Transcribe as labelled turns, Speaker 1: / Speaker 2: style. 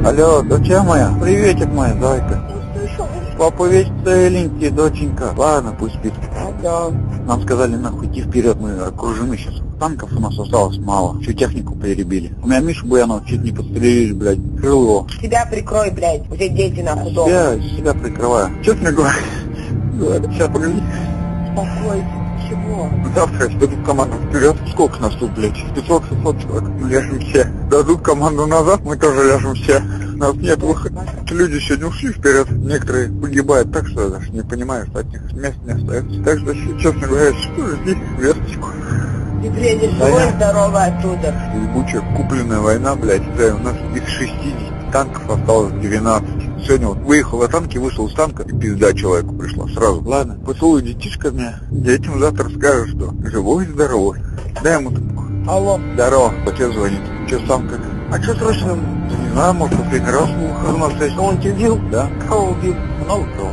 Speaker 1: Алло, доча моя, приветик моя, зайка. Папа весь целенький, доченька. Ладно, пусть спит.
Speaker 2: Ага.
Speaker 1: Нам сказали нахуй идти вперед, мы окружены сейчас. Танков у нас осталось мало, всю технику перебили. У меня Мишу Буянова чуть не подстрелили, блядь, крыл его.
Speaker 2: Себя прикрой, блядь, у тебя дети нахуй дома.
Speaker 1: Себя прикрываю. Чё ты мне говоришь? Сейчас, погоди.
Speaker 2: Успокойся, чего?
Speaker 1: Завтра дадут команду вперед. Сколько нас тут, блядь? 500-600 человек. Мы ляжем все. Дадут команду назад, мы тоже ляжем все. Нас нет выхода. Люди сегодня ушли вперед. Некоторые погибают так, что даже не понимаешь, что от них мест не остается. Так что, честно говоря, жди весточку.
Speaker 2: Ты приедешь живой, здоровый оттуда.
Speaker 1: Ебучая купленная война, блядь. Да, у нас из 60 танков осталось 12. Сегодня вот выехал на танке, вышел с танка, и пизда человеку пришла сразу. Ладно, поцелуй детишка мне. Детям завтра скажешь, что живой и здоровый. Дай ему трубку.
Speaker 2: Алло.
Speaker 1: Здорово, отец звонит. Че сам как? А что срочно? Да не знаю, может, последний раз был на связь.
Speaker 2: Он тебя убил?
Speaker 1: Да.
Speaker 2: Кого убил?
Speaker 1: Много кого.